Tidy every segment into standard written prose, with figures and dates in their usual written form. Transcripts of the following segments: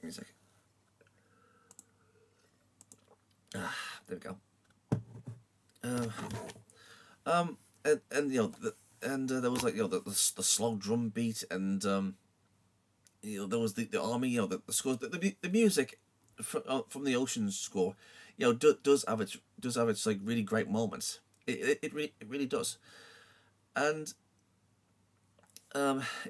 Give me a sec. There we go. Um, and there was like the slow drum beat, and there was the army, the scores, the music from the Ocean score, does have its like really great moments. It really does, and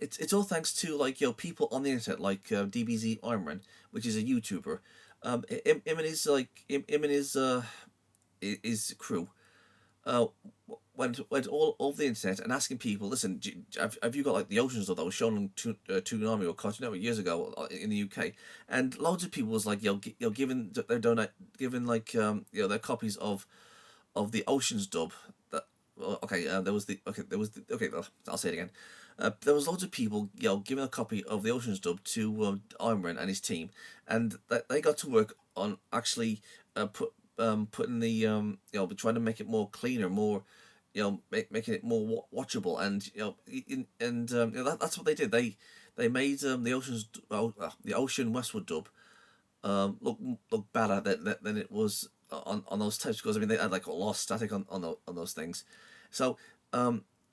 it's all thanks to like people on the internet like DBZ Armran, which is a YouTuber. Him and his him and his crew went all over the internet and asking people, listen, have you got like the Oceans that was shown on Toonami or Cartoon Network years ago in the UK, and loads of people was like giving their donate giving like their copies of the Oceans dub. That well, okay, there was the okay there was the okay I'll say it again. There was loads of people, giving a copy of the Oceans dub to Imran and his team, and they got to work on actually putting the trying to make it more cleaner, more making it more watchable, and that's what they did. They made the Ocean Westwood dub look better than it was on those tapes, because I mean they had like a lot of static on those things. So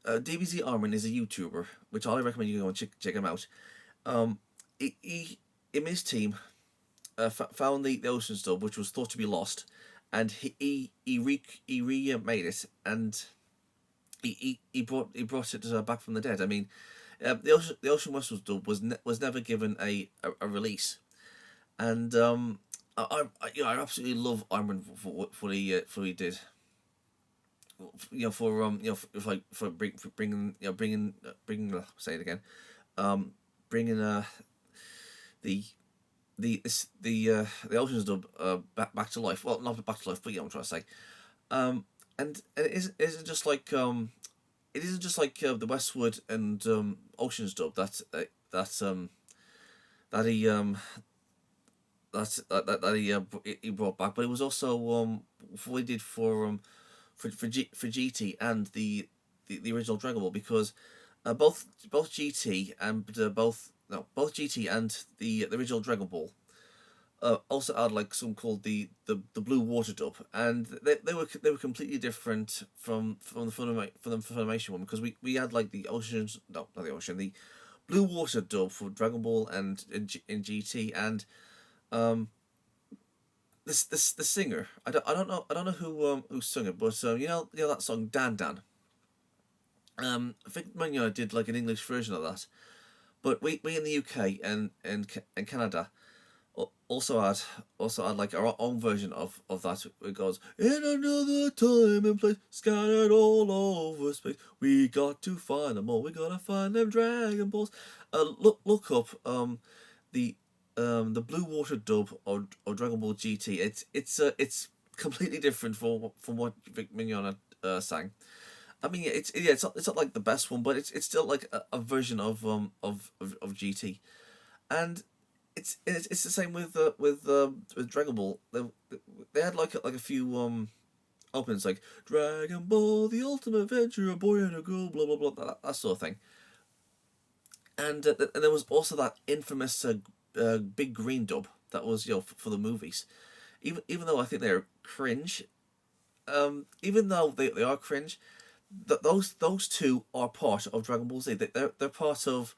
DBZ Armin is a YouTuber, which I recommend you go and check him out. He in his team found the Ocean dub, which was thought to be lost, and he remade it, and he brought it back from the dead. I mean, the Ocean Westwood dub was never given a release, and I absolutely love Iron for what he did. For bringing say it again, bringing the the Oceans dub back to life. Well, not back to life, but I'm trying to say. And it isn't just like the Westwood and Oceans dub that he he brought back, but it was also what he did for GT and the original Dragon Ball, because both GT and both GT and the original Dragon Ball also had like some called the Blue Water dub, and they were completely different from the Funimation one, because we had like the Oceans, no, not the Ocean, the Blue Water dub for Dragon Ball and in GT, and the singer, I don't know who sung it, but that song Dan Dan. I think Manya did like an English version of that, but we in the UK and Canada also had like our own version of that. It goes, in another time and place, scattered all over space, we got to find them all. We gotta find them Dragon Balls. Look up the Blue Water dub of Dragon Ball GT. It's completely different from what Vic Mignogna sang. I mean, it's not like the best one, but it's still like a version of GT, and it's the same with Dragon Ball. They had like a few opens like Dragon Ball, the ultimate adventure, a boy and a girl, blah blah blah, that sort of thing. And there was also that infamous big green dub that was for the movies. Even though I think they're cringe, even though they are cringe, those two are part of Dragon Ball Z. They're part of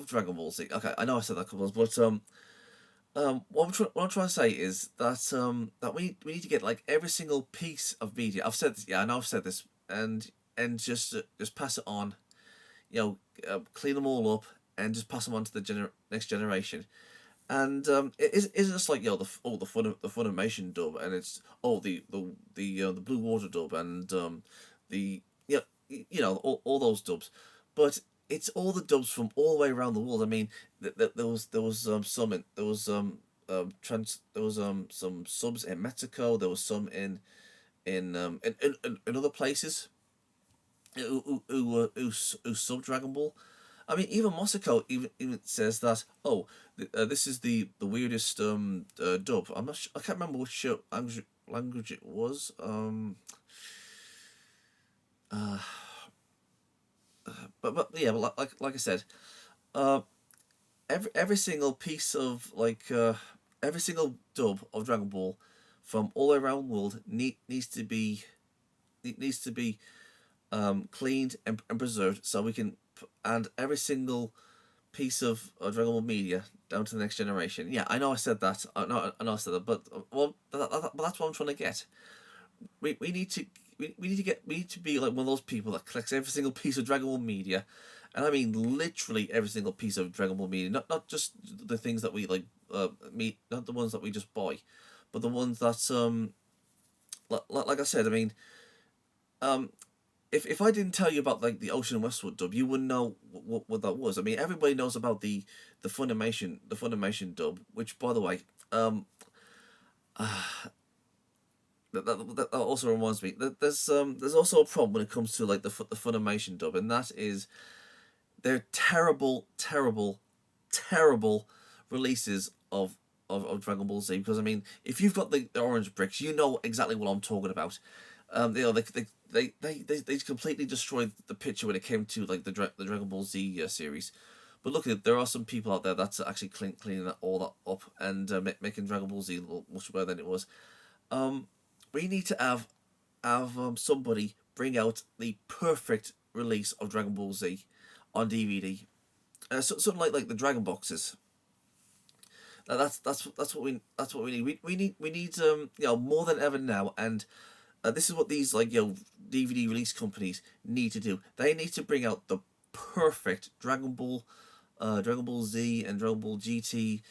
Dragon Ball Z. Okay, I know I said that a couple of times, but what I'm trying to say is that we need to get like every single piece of media. I've said this, yeah, I know I've said this, and just pass it on, clean them all up and just pass them on to the next generation. And it isn't just like the Funimation dub, and it's the Blue Water dub, and the all those dubs, but it's all the dubs from all the way around the world. I mean, there was some subs in Mexico. There was some in other places who sub Dragon Ball. I mean, even Moscow even says that, this is the weirdest dub. I'm not sure, I can't remember which language it was. But yeah, but like I said, every single piece of every single dub of Dragon Ball from all around the world needs to be cleaned and preserved so we can and every single piece of Dragon Ball media down to the next generation. Yeah, I know I said that. I know I said that, but but that's what I'm trying to get. We need to we need to be like one of those people that collects every single piece of Dragon Ball media, and I mean literally every single piece of Dragon Ball media. Not just the things that we like meet, not the ones that we just buy, but the ones that's like I said. I mean um if I didn't tell you about like the Ocean and Westwood dub, you wouldn't know what that was. I mean, everybody knows about the Funimation dub, which by the way, that also reminds me that there's also a problem when it comes to like the Funimation dub, and that is they're terrible releases of Dragon Ball Z. Because I mean, if you've got the orange bricks, you know exactly what I'm talking about. You know, they completely destroyed the picture when it came to like the Dragon Ball Z series. But look, there are some people out there that's actually cleaning all that up and making Dragon Ball Z look much better than it was. Um, we need to have somebody bring out the perfect release of Dragon Ball Z on DVD. Something like the Dragon boxes. That's what we need. We need you know, more than ever now, and this is what these like, you know, DVD release companies need to do. They need to bring out the perfect Dragon Ball Z and Dragon Ball GT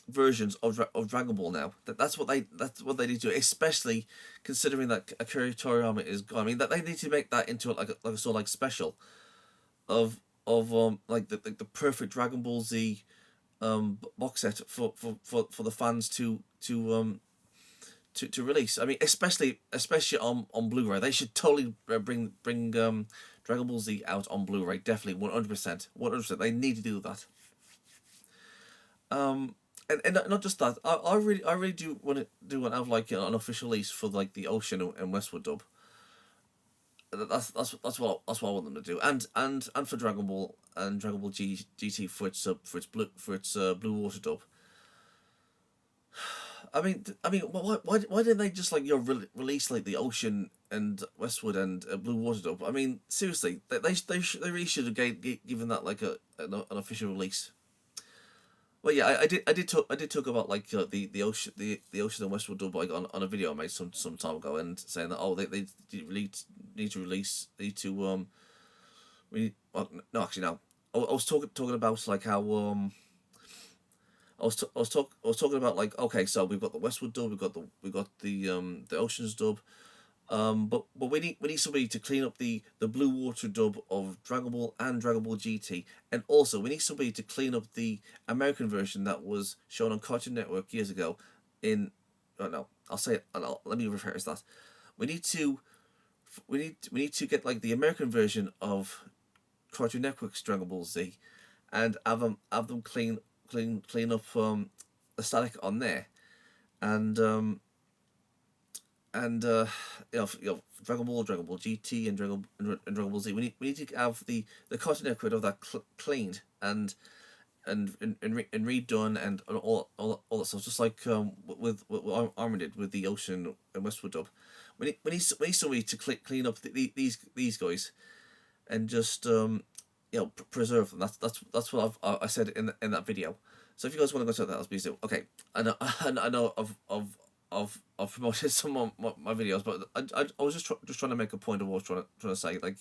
versions of Dragon Ball now. That's what they need to do, especially considering that Akira Toriyama is gone. I mean, that they need to make that into like a sort of like special of like the perfect Dragon Ball Z box set for the fans to release. I mean, especially on Blu-ray, they should totally bring Dragon Ball Z out on Blu-ray. Definitely 100%, 100%. They need to do that. And not just that. I really do want to have like, you know, an official release for like the Ocean and Westwood dub. That's what I want them to do. And for Dragon Ball and Dragon Ball GT for its Blue Water dub. I mean, why didn't they just like, you know, release like the Ocean and Westwood and Blue Water dub? I mean, seriously, they really should have given that like an official release. Well, yeah, I did talk about like the Ocean and Westwood dub like on a video I made some time ago, and saying that, oh, they really need to release, need to well, no, actually no, I was talking about like how I was talking about like, okay, so we've got the Westwood dub, we've got the Oceans dub, but we need somebody to clean up the Blue Water dub of Dragon Ball and Dragon Ball GT, and also we need somebody to clean up the American version that was shown on Cartoon Network years ago. In oh no, I'll say it. Let me rephrase that. We need to we need to get like the American version of Cartoon Network's Dragon Ball Z, and have them clean up the static on there, and you know, Dragon Ball GT, and Dragon Ball Z. We need to have the Cartoon Network of that cleaned and redone, and all that stuff. Just like with what Armin did with the Ocean and Westwood dub. We need somebody to clean up these guys, and just you know, preserve them. That's what I said in that video. So if you guys want to go check that out, please do. Okay, I know I've promoted some of my videos, but I was just trying to make a point of what I was trying to say. Like,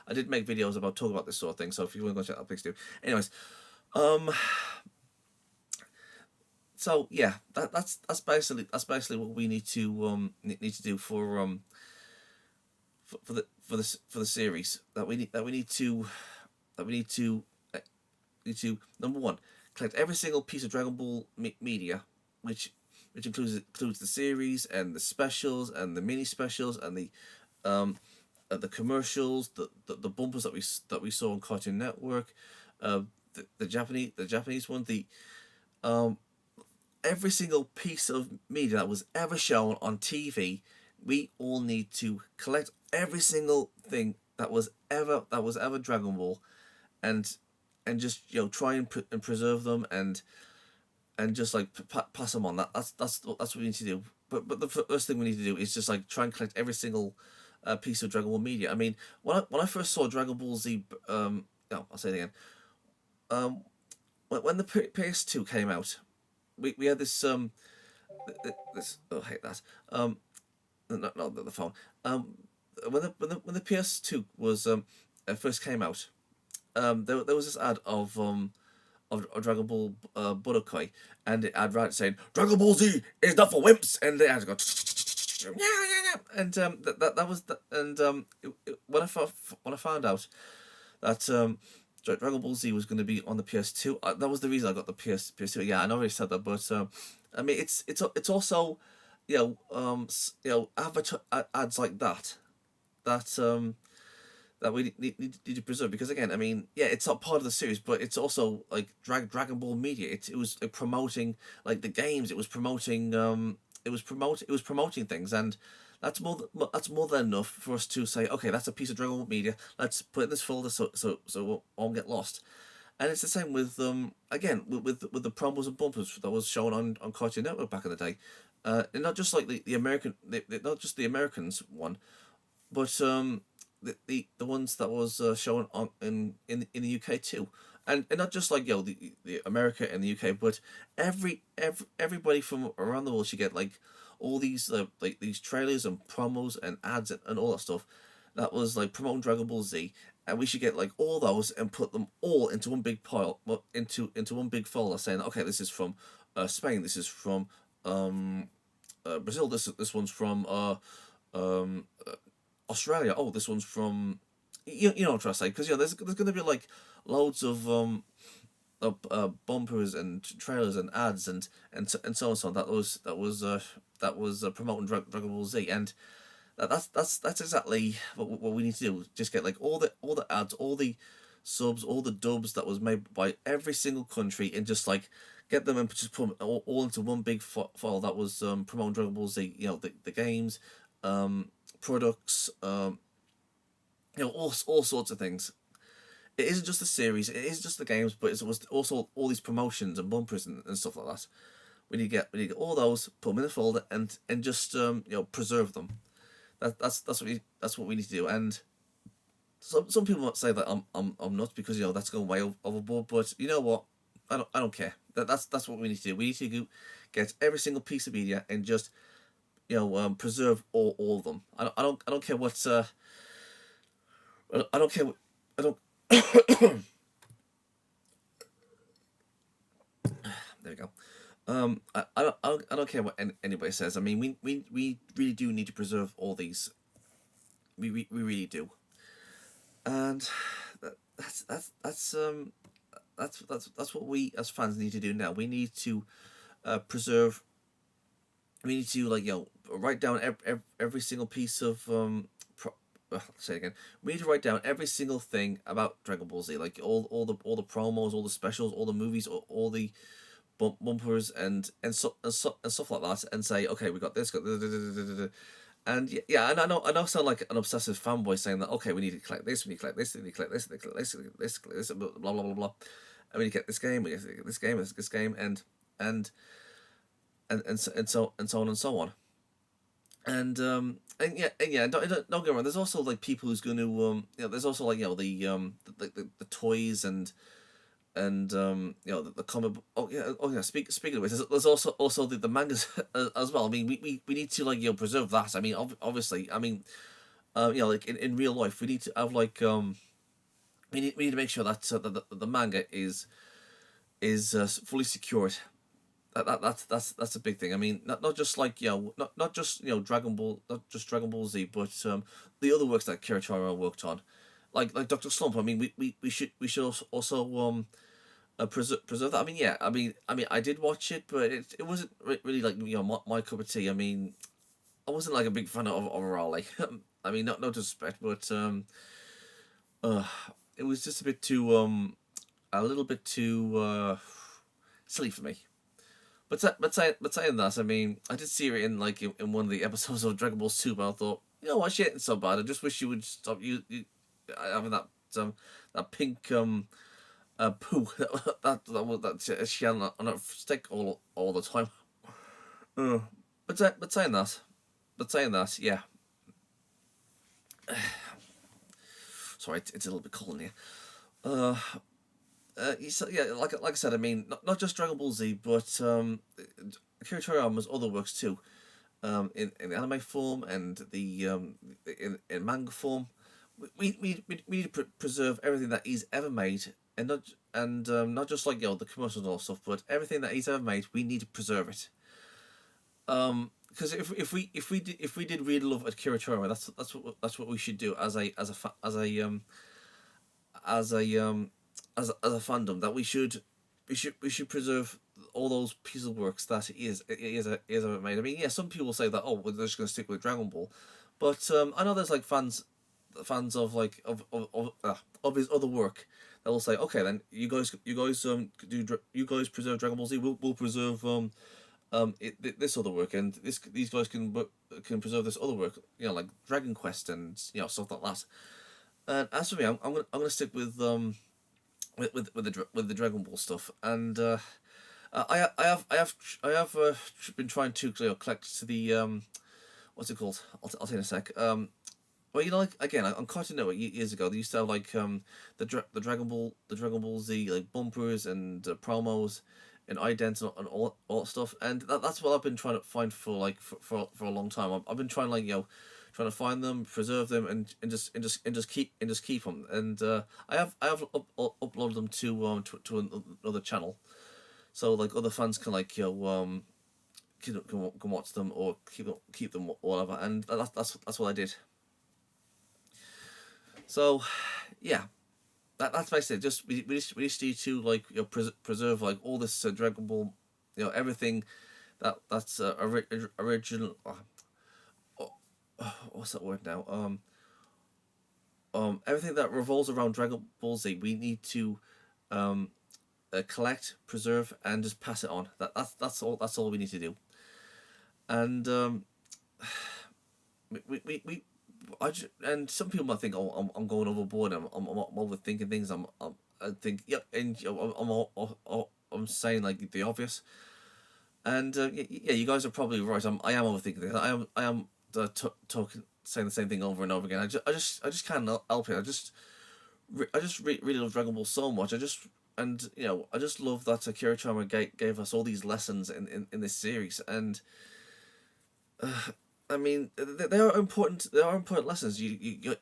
I did make videos about talking about this sort of thing. So if you want to go check that out, please do. Anyways, so yeah, that's basically what we need to do for the series, that we need to number one, collect every single piece of Dragon Ball media, which includes the series and the specials and the mini specials and the commercials, the bumpers that we saw on Cartoon Network, the Japanese one, every single piece of media that was ever shown on TV. We all need to collect every single thing that was ever Dragon Ball, and and just try and preserve them, and just like pass them on. That's what we need to do. But the first thing we need to do is just like try and collect every single piece of Dragon Ball media. I mean, when I first saw Dragon Ball Z, no, I'll say it again. Um, when the PS2 came out, we had this this oh, I hate that not the phone. When the PS2 was first came out, there was this ad of Dragon Ball Budokai, and it had right saying Dragon Ball Z is not for wimps, and the ad go yeah yeah yeah, and that was and when I found out that Dragon Ball Z was going to be on the PS2, that was the reason I got the PS2. Yeah, I know I already said that, but I mean it's also ads like that that we need to preserve, because again, I mean, yeah, it's not part of the series, but it's also like Dragon Ball media. It was promoting like the games. It was promoting it was promoting things, and that's more than enough for us to say, okay, that's a piece of Dragon Ball media. Let's put it in this folder so it won't get lost. And it's the same with again with the promos and bumpers that was shown on Cartoon Network back in the day, and not just like the American, not just the Americans one, but the ones that was shown on in the UK too, and not just like the America and the UK, but everybody from around the world should get like all these like these trailers and promos and ads and all that stuff that was like promoting Dragon Ball Z, and we should get like all those and put them all into one big pile, well, into one big folder, saying, okay, this is from Spain, this is from Brazil, this one's from um, Australia. Oh, this one's from you know what I'm trying to say, because there's going to be like loads of bumpers and trailers and ads and so on and so on that was promoting Dragon Ball Z, and that's exactly what we need to do. Just get like all the ads, all the subs, all the dubs that was made by every single country, and just like get them and just put them all into one big file that was promoting Dragon Ball Z. The games, products, all sorts of things. It isn't just the series, it isn't just the games, but it's also all these promotions and bumpers and stuff like that. We need to get all those, put them in a folder, and just preserve them. That's what we need to do. And some people might say that I'm nuts, because that's going way overboard. But you know what? I don't care. That's what we need to do. We need to get every single piece of media and just preserve all of them. I don't care what I don't care what, I don't there we go. I don't care what anybody says. I mean, we really do need to preserve all these. We really do. And that's what we as fans need to do now. We need to preserve. We need to write down every single piece of say it again. We need to write down every single thing about Dragon Ball Z, like all the promos, all the specials, all the movies, all the bumpers and stuff like that, and say, okay, we got this, got this. And yeah, and I know I sound like an obsessive fanboy saying that, okay, we need to collect this, we need to collect this, we need to collect this, we need to collect this, blah blah blah blah, and we need to get this game, we need to get this game, and so on and so on. And don't get me wrong. There's also like people who's going to there's also like the toys and the comic. Oh yeah. Speaking of which, there's also the mangas as well. I mean, we need to preserve that. I mean, obviously, I mean, like in real life, we need to have like we need to make sure that the manga is fully secured. That's a big thing. I mean, not just like not just Dragon Ball, not just Dragon Ball Z, but the other works that Akira worked on, like Doctor Slump. I mean, we should also preserve that. I mean, yeah. I mean, I did watch it, but it wasn't really like my cup of tea. I mean, I wasn't like a big fan of overall. Like, I mean, no disrespect, but it was just a little bit too silly for me. But saying that, I mean, I did see it in in one of the episodes of Dragon Ball Super. I thought, what, shit, it's so bad. I just wish you would stop you having that pink poo. She had on her stick all the time. Uh, but saying that, yeah. Sorry, it's a little bit cold in here. Uh, yeah, like I said, I mean, not just Dragon Ball Z, but Akira Toriyama's other works too, in the anime form and the in manga form. We need to preserve everything that he's ever made, and not just like the commercials and all stuff, but everything that he's ever made. We need to preserve it. Because if we did really love Akira Toriyama, that's what we should do as as a as a fandom, that we should preserve all those pieces of works that he is made. I mean, yeah, some people say that, oh, well, they're just going to stick with Dragon Ball, but I know there's like fans of like of his other work that will say, okay, then you guys preserve Dragon Ball Z, we'll preserve this other work, and these guys can preserve this other work, like Dragon Quest and stuff like that. And as for me, I'm gonna stick with the Dragon Ball stuff, and I have been trying to collect the what's it called? I'll tell you in a sec. Well, like, again, on Cartoon Network years ago, they used to have like the Dragon Ball Z like bumpers and promos and idents and all that stuff, and that's what I've been trying to find for for a long time. I've been trying trying to find them, preserve them, and just keep them. And I have uploaded them to another channel, so like other fans can can watch them or keep them or whatever. And that's what I did. So, yeah, that's basically it. Just we just need to preserve like all this Dragon Ball, everything that's original. What's that word now? Everything that revolves around Dragon Ball Z, we need to collect, preserve, and just pass it on. That's all. That's all we need to do. And and some people might think, oh, I'm going overboard. I'm overthinking things. I think, yeah, and I'm saying like the obvious. And yeah, you guys are probably right. I am overthinking things. I am talking, saying the same thing over and over again. I just can't help it. Really love Dragon Ball so much. I just love that Akira Toriyama gave us all these lessons in this series, and I mean, they are important. They are important lessons. You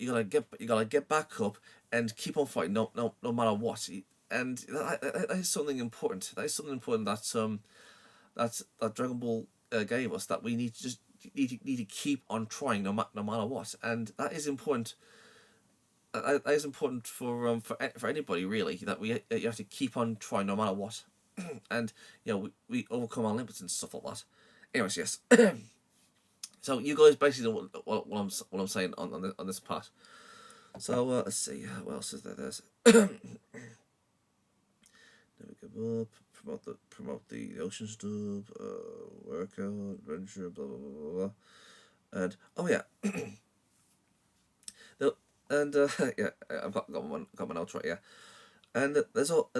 gotta get back up and keep on fighting, no matter what. And that is something important. That is something important that Dragon Ball gave us, that we need to just need to keep on trying no matter what. And that is important. That is important for anybody really. That you have to keep on trying no matter what. And we overcome our limits and stuff like that. Anyways, yes. So you guys basically know what I'm saying on this part. So let's see, what else is there? There's there we go. Promote the ocean stuff, workout, adventure, blah blah blah blah, and oh yeah, and yeah, I've got my notes right, yeah, and there's also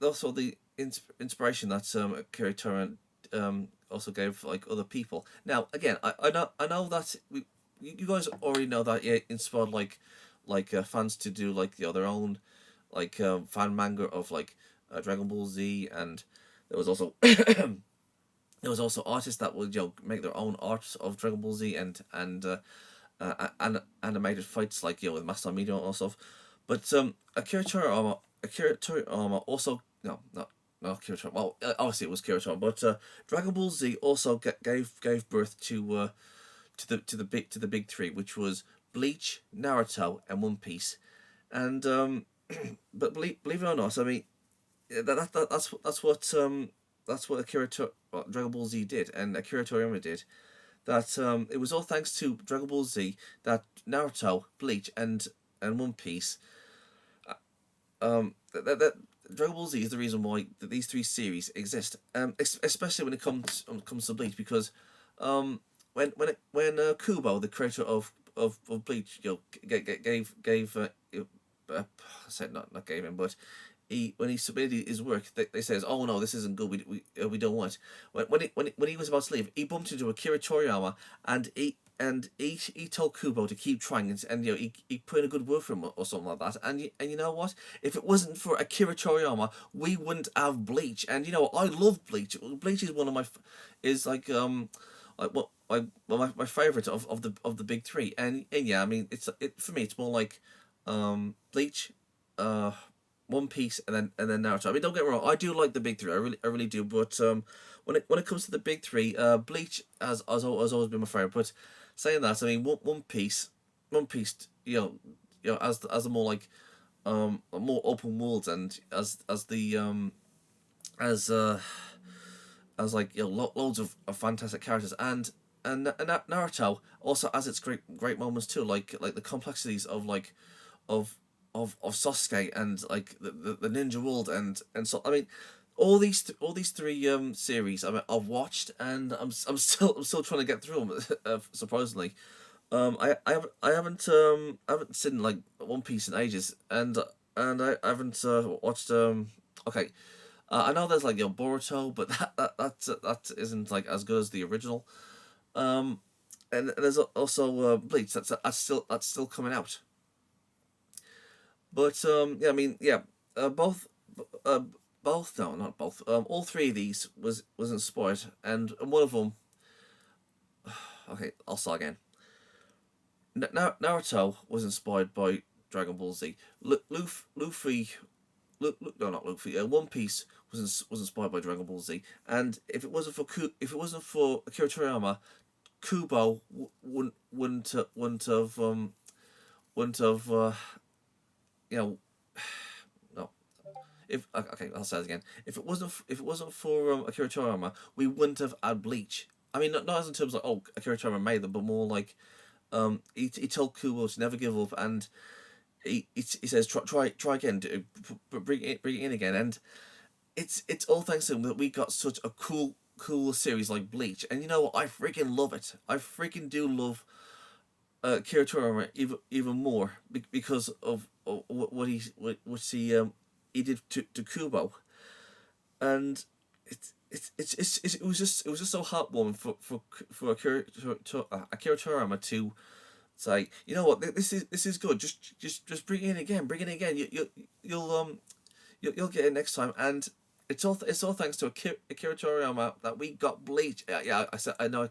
also the inspiration that Akira Toriyama also gave like other people. Now again, I know that you guys already know that inspired fans to do their own fan manga of Dragon Ball Z, and there was also there was also artists that would make their own art of Dragon Ball Z and animated fights with Master Media and all stuff. But Akira Toriyama also not Akira Toriyama. Well, obviously it was Akira Toriyama, but Dragon Ball Z also gave birth to the big three, which was Bleach, Naruto, and One Piece. And but believe it or not, I mean that's what Dragon Ball Z did, and Akira Toriyama did. That it was all thanks to Dragon Ball Z that Naruto, Bleach, and One Piece. That Dragon Ball Z is the reason why these three series exist. Especially when it comes to Bleach, because when Kubo, the creator of Bleach, gave I said not gave him, but when he submitted his work, they says, "Oh no, this isn't good. We don't want." When he was about to leave, he bumped into Akira Toriyama, and he told Kubo to keep trying, and he put in a good word for him, or something like that. And you know what? If it wasn't for Akira Toriyama, we wouldn't have Bleach. And I love Bleach. Bleach is one of my is like what my favorite of the big three. And yeah, I mean for me it's more like Bleach, One Piece, and then Naruto. I mean, don't get me wrong, I do like the big three. I really do. But when it comes to the big three, Bleach has always been my favorite. But saying that, I mean, One Piece, as the more like more open worlds, and as like loads of fantastic characters, and Naruto also has its great moments too, like the complexities of Sasuke, and like the ninja world, and so I mean all these three series I've watched, and I'm still trying to get through them, surprisingly. I haven't seen like One Piece in ages, and I haven't watched okay. I know there's like Boruto, but that isn't like as good as the original. Um, and there's also Bleach. That's still coming out. But yeah, I mean, yeah, uh, both no, not both. All three of these was inspired, and one of them. Okay, I'll start again. Naruto was inspired by Dragon Ball Z. Luffy, no, not Luffy. One Piece was inspired by Dragon Ball Z. And if it wasn't for Akira Toriyama, Kubo wouldn't have you know no. If okay, I'll say it again. If it wasn't for Akira Toriyama, we wouldn't have had Bleach. I mean, not as in terms of Akira Toriyama made them, but more like he told Kubo to never give up, and he says try again, bring it in again, and it's all thanks to him that we got such a cool series like Bleach. And you know what, I freaking love it. I freaking do love Kira Toriyama even more, because of what he did to Kubo. And it was just so heartwarming for Akira Toriyama to say, you know what, this is good. Just bring it in again. You'll get it next time. And it's all thanks to Akira Toriyama that we got Bleach. Yeah, I know I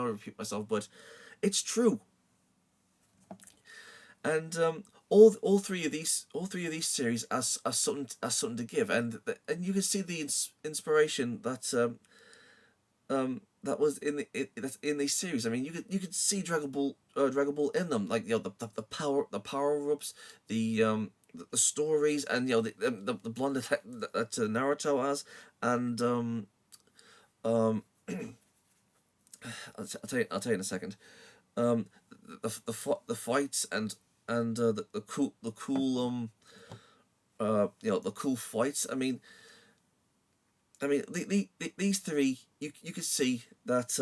repeat myself, but it's true. And all three of these series has something to give, and you can see the inspiration that was that's in these series. I mean, you could see Dragon Ball in them, like the power ups, the stories, and the blonde that Naruto has, and um I'll tell you in a second. Um, the fights, and the cool fights. I mean, these three, you could see that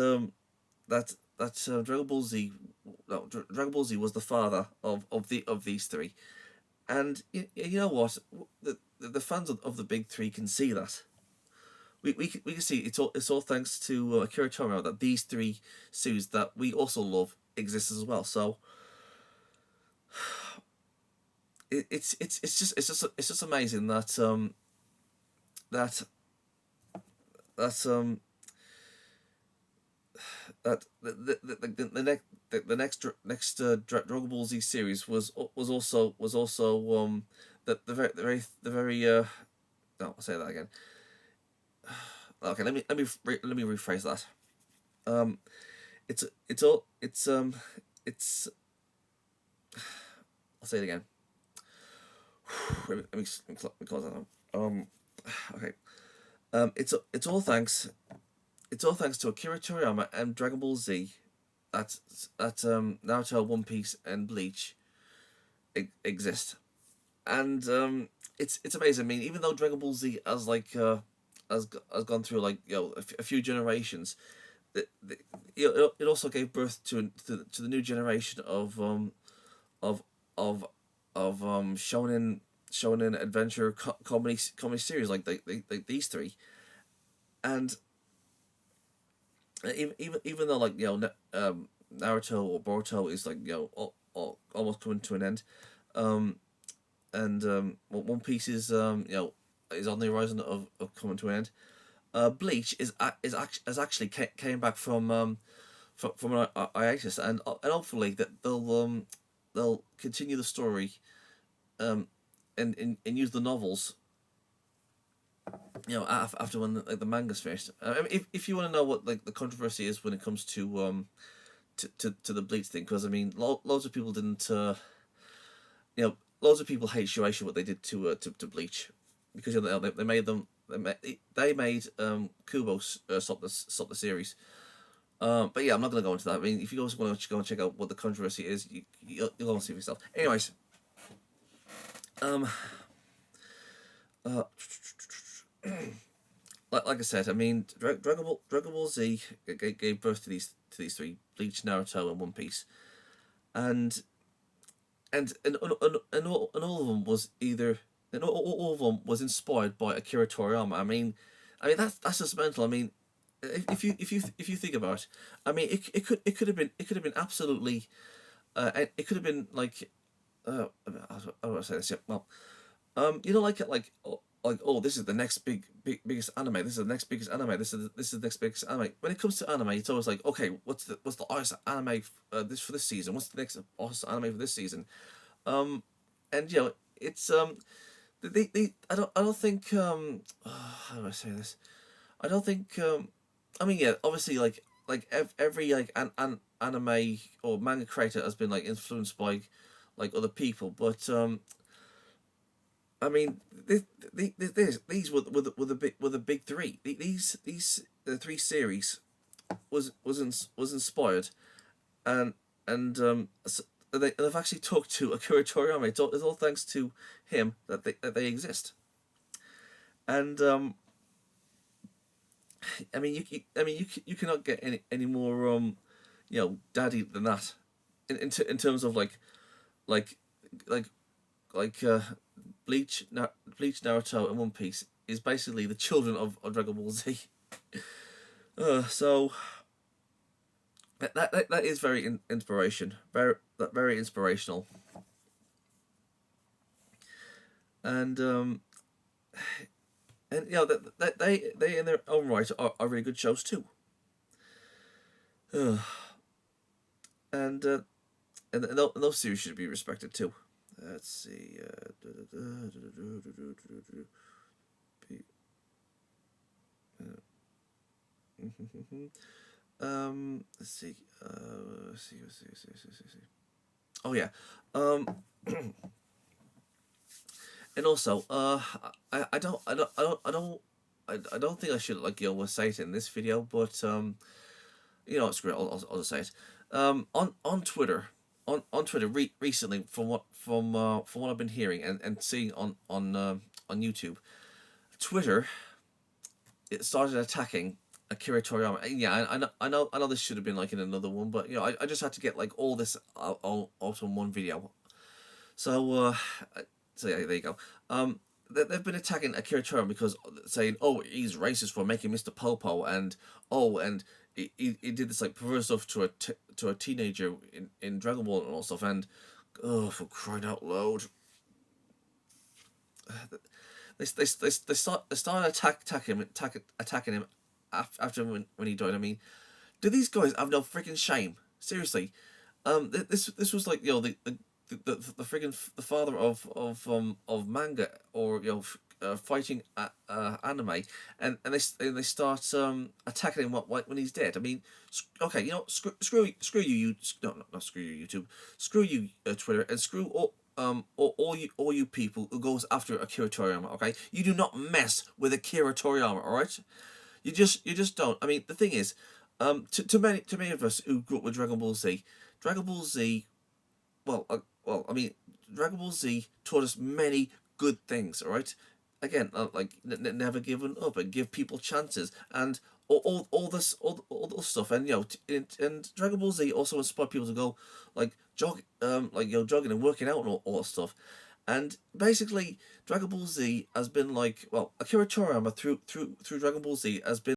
Dragon Ball Z, no, Dragon Ball Z was the father of these three. And you know what, the fans of the big three can see that. We can see it's all thanks to Akira Toriyama that these three series that we also love exist as well. So it's just amazing that that that the next Dragon Ball Z series was also the very no, I'll say that again. Okay, let me rephrase that. Um, it's all it's I'll say it again. Let me close that down. Okay. It's all thanks to Akira Toriyama and Dragon Ball Z that Naruto, One Piece, and Bleach exist. And it's amazing. I mean, even though Dragon Ball Z has gone through like a few generations, it also gave birth to the new generation of shonen adventure comedy series like these three, and even though like Naruto or Boruto is like almost coming to an end, um, and One Piece is on the horizon of coming to an end. Bleach has actually came back from an hiatus, and hopefully that they'll continue the story, um, and use the novels, after when the manga's finished. I mean, if you want to know what like the controversy is when it comes to the Bleach thing, because I mean, loads of people didn't, loads of people hate Shueisha what they did to Bleach, because they made them they made Kubo stop the series. But yeah, I'm not going to go into that. I mean, if you guys want to go and check out what the controversy is, you'll go and see for yourself. Anyways, uh, like I said, I mean, Dragon Ball Z gave birth to these three: Bleach, Naruto, and One Piece, and all of them was either and all of them was inspired by Akira Toriyama. I mean that's just mental. I mean, if you think about it, I mean it could have been absolutely, it could have been like, how do I say this? Yeah, well, like, this is the next biggest anime. This is the next biggest anime. This is the next biggest anime. When it comes to anime, it's always like, okay, what's the highest anime for this season? What's the next highest anime for this season? And it's I don't think how do I say this? I don't think I mean, yeah, obviously every like anime or manga creator has been like influenced by like other people, but I mean, these were the big three. These the three series was inspired, and they've actually talked to Akira Toriyama. It's all thanks to him that they exist. And I mean, you cannot get any more daddy than that, in terms of like like like Bleach, Naruto, and One Piece is basically the children of Dragon Ball Z. So that is very very inspirational, and that they in their own right are really good shows too. And those series should be respected too. Let's see. Let's see. Let's see. Oh yeah. And also, I don't think I should say it in this video, but screw it. I'll just say it. On Twitter, on Twitter recently, from what I've been hearing and seeing on YouTube, Twitter, it started attacking Akira Toriyama. Yeah, I know this should have been like in another one, but I just had to get like all this out in one video. So yeah, there you go. They've been attacking Akira Toriyama because saying, oh, he's racist for making Mr. Popo, and he did this like perverse stuff to a teenager in Dragon Ball and all stuff, and for crying out loud, they started attacking him after when he died. I mean, do these guys have no freaking shame? Seriously, this was like the freaking the father of manga, or fighting anime, and they start attacking him when he's dead. I mean, okay, screw you, no, not screw you YouTube, screw you Twitter, and screw all you people who goes after Akira Toriyama. Okay, you do not mess with Akira Toriyama. All right, you just don't. I mean, the thing is, to many of us who grew up with Dragon Ball Z, well, I mean, Dragon Ball Z taught us many good things. All right, again, like never giving up and give people chances and all this all this stuff. And and Dragon Ball Z also inspired people to go like jogging and working out and all that stuff. And basically, Dragon Ball Z has been like, well, Akira Toriyama through Dragon Ball Z has been